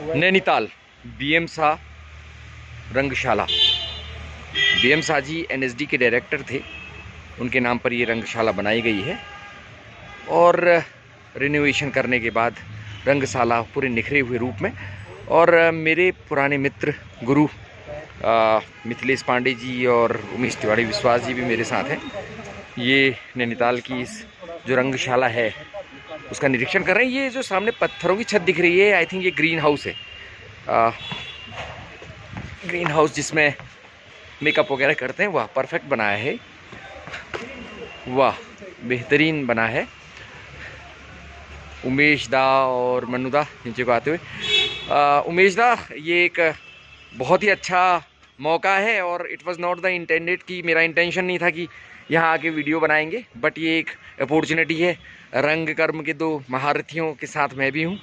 Nainital BM Shah रंगशाला। BM Shah ji NSD के director थे, उनके नाम पर ये रंगशाला बनाई गई है और रिनोवेशन करने के बाद रंगशाला पूरे निखरे हुए रूप में। और मेरे पुराने मित्र गुरु मिथिलेश पांडे जी और उमेश तिवारी विश्वास जी भी मेरे साथ हैं। ये नैनीताल की इस जो रंगशाला है उसका निरीक्षण कर रहे हैं। ये जो सामने पत्थरों की छत दिख रही है, आई थिंक ये ग्रीन हाउस है। ग्रीन हाउस जिसमें मेकअप वगैरह करते हैं, वाह परफेक्ट बनाया है, वाह बेहतरीन बना है। उमेश दा और मनु दा नीचे को आते हुए, उमेश दा ये एक बहुत ही अच्छा मौका है और it was not the intended कि मेरा इंटेंशन नहीं था कि यहाँ आके वीडियो बनाएंगे, बट ये एक अपॉर्चुनिटी है। रंग कर्म के दो महारथियों के साथ मैं भी हूँ,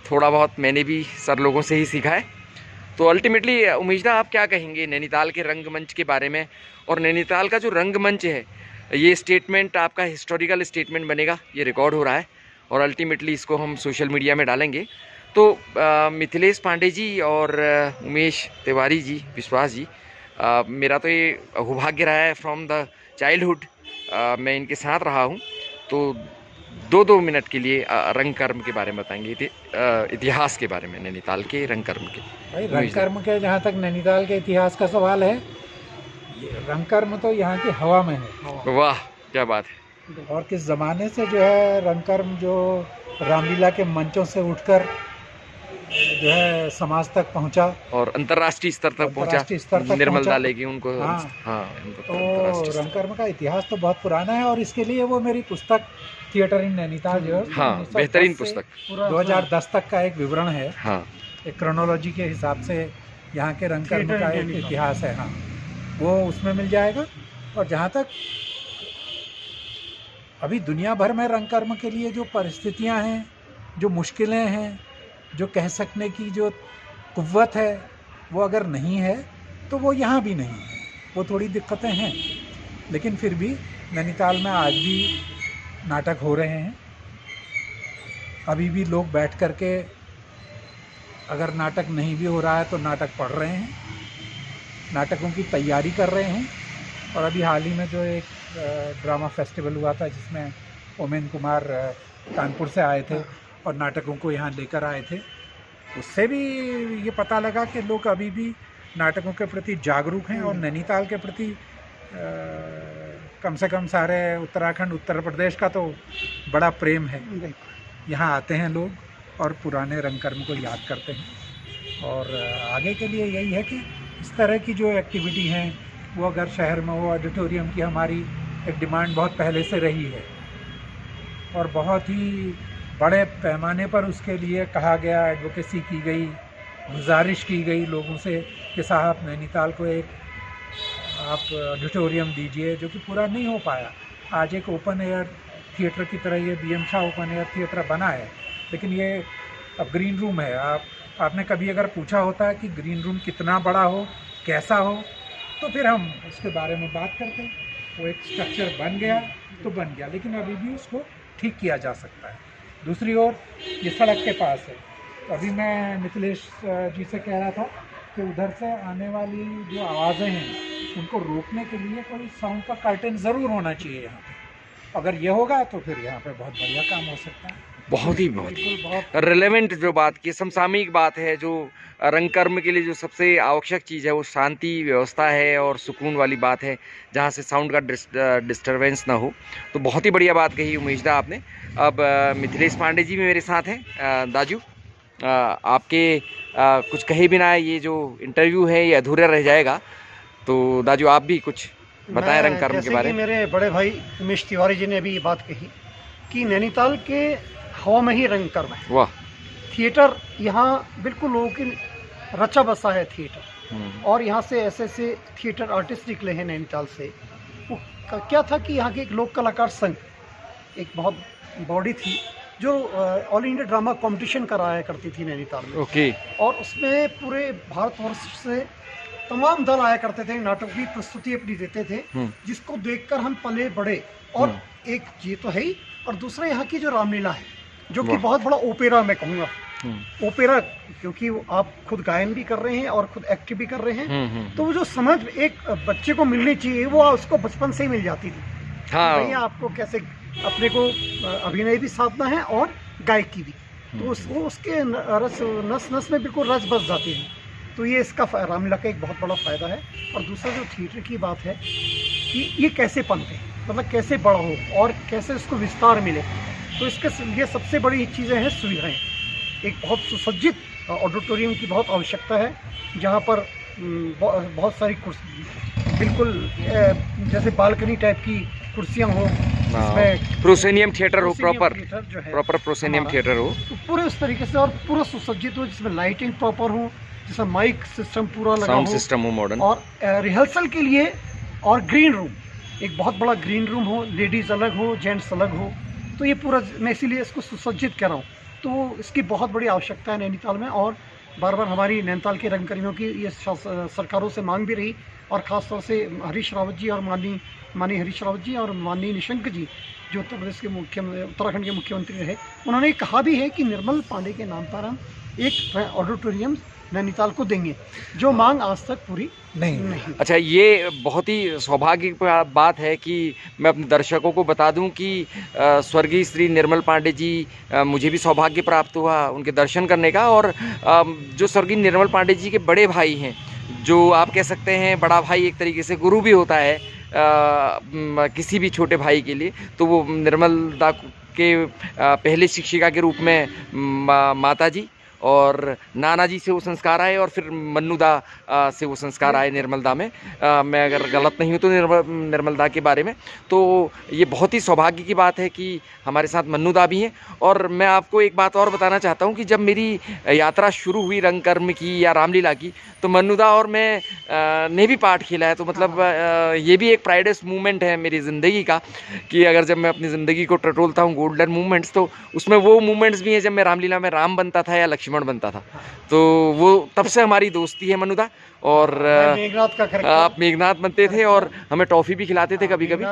थोड़ा बहुत मैंने भी सर लोगों से ही सीखा है। तो अल्टीमेटली उमेश दा आप क्या कहेंगे नैनीताल के रंगमंच के बारे में? और नैनीताल का जो रंगमंच है, ये स्टेटमेंट आपका हिस्टोरिकल स्टेटमेंट बनेगा, ये रिकॉर्ड हो रहा है और अल्टीमेटली इसको हम सोशल मीडिया में डालेंगे। तो मिथिलेश पांडे जी और उमेश तिवारी जी विश्वास जी, मेरा तो ये सौभाग्य रहा है फ्रॉम द चाइल्डहुड, मैं इनके साथ रहा हूँ। तो 2-2 मिनट के लिए रंगकर्म के बारे में बताएंगे, इतिहास के बारे में नैनीताल के रंगकर्म के। भाई रंगकर्म के जहाँ तक नैनीताल के इतिहास का सवाल है, रंगकर्म तो यहाँ की हवा में है। वाह क्या बात है। और किस ज़माने से जो है रंगकर्म जो रामलीला के मंचों से उठकर जो है समाज तक पहुँचा और अंतर्राष्ट्रीय स्तर तक पहुँचा, निर्मल दा लेके उनको। हाँ, तो रंगकर्म का इतिहास तो बहुत पुराना है और इसके लिए वो मेरी पुस्तक थिएटर इन नैनीताल जो है, हाँ बेहतरीन पुस्तक, 2010 तक का एक विवरण है। हाँ, एक क्रोनोलॉजी के हिसाब से यहाँ के रंगकर्म का एक इतिहास है। हाँ, वो उसमें मिल जाएगा। और जहाँ तक अभी दुनिया भर में रंगकर्म के लिए जो परिस्थितियाँ हैं, जो मुश्किलें हैं, जो कह सकने की जो कुव्वत है, वो अगर नहीं है तो वो यहाँ भी नहीं है। वो थोड़ी दिक्कतें हैं, लेकिन फिर भी नैनीताल में आज भी नाटक हो रहे हैं। अभी भी लोग बैठ कर के, अगर नाटक नहीं भी हो रहा है तो नाटक पढ़ रहे हैं, नाटकों की तैयारी कर रहे हैं। और अभी हाल ही में जो एक ड्रामा फेस्टिवल हुआ था जिसमें ओमेन कुमार कानपुर से आए थे और नाटकों को यहाँ लेकर आए थे, उससे भी ये पता लगा कि लोग अभी भी नाटकों के प्रति जागरूक हैं और नैनीताल के प्रति कम से कम सारे उत्तराखंड उत्तर प्रदेश का तो बड़ा प्रेम है। यहाँ आते हैं लोग और पुराने रंगकर्म को याद करते हैं। और आगे के लिए यही है कि इस तरह की जो एक्टिविटी हैं वो अगर शहर में हो, ऑडिटोरियम की हमारी एक डिमांड बहुत पहले से रही है और बहुत ही बड़े पैमाने पर उसके लिए कहा गया, एडवोकेसी की गई, गुजारिश की गई लोगों से कि साहब नैनीताल को एक आप ऑडिटोरियम दीजिए, जो कि पूरा नहीं हो पाया। आज एक ओपन एयर थिएटर की तरह ये BM Shah open air theatre बना है, लेकिन ये अब ग्रीन रूम है। आपने कभी अगर पूछा होता है कि ग्रीन रूम कितना बड़ा हो, कैसा हो, तो फिर हम उसके बारे में बात करते हैं। वो एक स्ट्रक्चर बन गया तो बन गया, लेकिन अभी भी उसको ठीक किया जा सकता है। दूसरी ओर ये सड़क के पास है, तो अभी मैं मिथिलेश जी से कह रहा था कि उधर से आने वाली जो आवाज़ें हैं उनको रोकने के लिए कोई साउंड का कर्टेन ज़रूर होना चाहिए यहाँ पे। अगर ये होगा तो फिर यहाँ पे बहुत बढ़िया काम हो सकता है। बहुत ही रेलेवेंट जो बात की, समसामयिक बात है। जो रंगकर्म के लिए जो सबसे आवश्यक चीज़ है वो शांति व्यवस्था है और सुकून वाली बात है, जहाँ से साउंड का डिस्टरबेंस ना हो। तो बहुत ही बढ़िया बात कही उमेश दा आपने। अब मिथिलेश पांडे जी भी मेरे साथ हैं। दाजू, आपके कुछ कहे बिना ये जो इंटरव्यू है ये अधूरा रह जाएगा, तो दाजू आप भी कुछ बताएं रंगकर्म के बारे में। मेरे बड़े भाई उमेश तिवारी जी ने भी ये बात कही कि नैनीताल के हवा में ही रंगकर्म है। वाह, थिएटर यहाँ बिल्कुल लोगों की रचा बसा है थिएटर। और यहाँ से ऐसे थिएटर आर्टिस्ट निकले हैं नैनीताल से। वो क्या था कि यहाँ के एक लोक कलाकार संघ, एक बहुत बॉडी थी जो ऑल इंडिया ड्रामा कंपटीशन कराया करती थी नैनीताल में। ओके। और उसमें पूरे भारतवर्ष से तमाम दल आया करते थे, नाटक की प्रस्तुति अपनी देते थे, जिसको देखकर हम पले बड़े। और एक ये तो है ही, और दूसरा यहाँ की जो रामलीला है, जो कि बहुत बड़ा ओपेरा मैं कहूँगा, ओपेरा, क्योंकि आप खुद गायन भी कर रहे हैं और खुद एक्टिंग भी कर रहे हैं, तो वो जो समझ एक बच्चे को मिलनी चाहिए वो उसको बचपन से ही मिल जाती थी। हाँ। भैया आपको कैसे अपने को अभिनय भी साधना है और गायकी भी, तो उसके नस नस में बिल्कुल रस बस जाती है। तो ये इसका रामलीला का एक बहुत बड़ा फ़ायदा है। और दूसरा जो थिएटर की बात है कि ये कैसे पनपे, मतलब कैसे बड़ा हो और कैसे इसको विस्तार मिले, तो इसके लिए सबसे बड़ी चीज़ें हैं सुविधाएं। एक बहुत सुसज्जित ऑडिटोरियम की बहुत आवश्यकता है, जहाँ पर बहुत सारी कुर्सी, बिल्कुल जैसे बालकनी टाइप की कुर्सियाँ हो, जिसमें प्रोसेनियम थिएटर हो, प्रॉपर प्रोसेनियम हमारा, थिएटर हो, तो पूरे उस तरीके से और पूरा सुसज्जित हो, जिसमें लाइटिंग प्रॉपर हो, जिसमें माइक सिस्टम पूरा लगा साउंड हो, सिस्टम हो मॉडर्न, और रिहर्सल के लिए और ग्रीन रूम, एक बहुत बड़ा ग्रीन रूम हो, लेडीज़ अलग हो, जेंट्स अलग हो, तो ये पूरा, मैं इसीलिए इसको सुसज्जित कर रहा हूँ। तो इसकी बहुत बड़ी आवश्यकता है नैनीताल में, और बार बार हमारी नैनीताल के रंगकर्मियों की ये सरकारों से मांग भी रही, और ख़ास तौर से हरीश रावत जी और माननीय हरीश रावत जी और माननीय निशंक जी, जो उत्तर प्रदेश के उत्तराखंड के मुख्यमंत्री रहे, उन्होंने कहा भी है कि निर्मल पांडे के नाम पर हम एक ऑडिटोरियम नैनीताल को देंगे, जो मांग आज तक पूरी नहीं। अच्छा, ये बहुत ही सौभाग्य की बात है कि मैं अपने दर्शकों को बता दूं कि स्वर्गीय श्री निर्मल पांडे जी, मुझे भी सौभाग्य प्राप्त हुआ उनके दर्शन करने का। और जो स्वर्गीय निर्मल पांडे जी के बड़े भाई हैं, जो आप कह सकते हैं बड़ा भाई एक तरीके से गुरु भी होता है किसी भी छोटे भाई के लिए, तो वो निर्मल दा के पहले शिक्षिका के रूप में माता जी, और नाना जी से वो संस्कार आए, और फिर मन्नूदा से वो संस्कार आए निर्मलदा में। मैं अगर गलत नहीं हूँ तो निर्मलदा के बारे में, तो ये बहुत ही सौभाग्य की बात है कि हमारे साथ मन्नूदा भी हैं। और मैं आपको एक बात और बताना चाहता हूँ कि जब मेरी यात्रा शुरू हुई रंगकर्म की या रामलीला की, तो मन्नूदा और मैं ने भी पार्ट खेला है। तो मतलब ये भी एक प्राइडेस्ट मूवमेंट है मेरी ज़िंदगी का, कि अगर जब मैं अपनी ज़िंदगी को टटोलता हूँ गोल्डन मूवमेंट्स, तो उसमें वो मूवमेंट्स भी हैं जब मैं रामलीला में राम बनता था या लक्ष्मण बनता था। तो वो तब से हमारी दोस्ती है मन्नूदा। और मेघनाथ का आप मेघनाथ बनते थे और हमें टॉफ़ी भी खिलाते थे कभी कभी।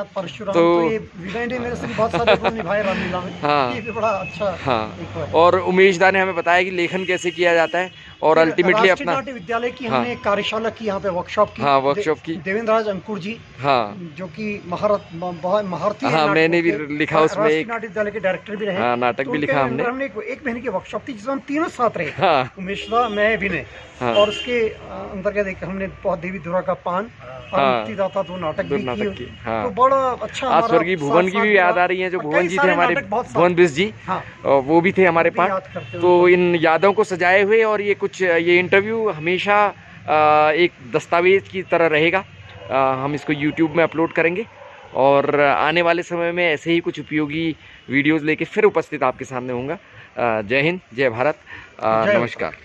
तो ये विनय ने मेरे से बहुत सारे रोल निभाए रामलीला में। हाँ, ये भी बड़ा अच्छा। हाँ, और उमेश दा ने हमें बताया कि लेखन कैसे किया जाता है, और अल्टीमेटली अपना नाट्य विद्यालय की हमने कार्यशाला की, यहाँ पे वर्कशॉप की। हाँ, वर्कशॉप की। देवेंद्र राज अंकुर जी, हाँ, जो कि महारथी, हाँ, मैंने भी लिखा उसमें, एक नाट्य विद्यालय के डायरेक्टर भी रहे। हाँ, नाटक भी लिखा हमने। हमने एक महीने की वर्कशॉप थी, जिसमें हम तीनों साथ रहे। हाँ, उमेश दा, मैं, विनय। और उसके अंतर्गत हमने बहुत देवी धुरा का पान और मुक्तिदाता दो नाटक भी किए। हाँ, तो बड़ा अच्छा। आज स्वर्गीय भुवन की भी याद आ रही है, जो भुवन जी थे हमारे, भुवन बिस जी, वो भी थे हमारे पास। तो इन यादों को सजाए हुए, और ये कुछ ये इंटरव्यू हमेशा एक दस्तावेज की तरह रहेगा। हम इसको YouTube में अपलोड करेंगे, और आने वाले समय में ऐसे ही कुछ उपयोगी वीडियोज़ लेके फिर उपस्थित आपके सामने होऊंगा। जय हिंद, जय भारत, नमस्कार।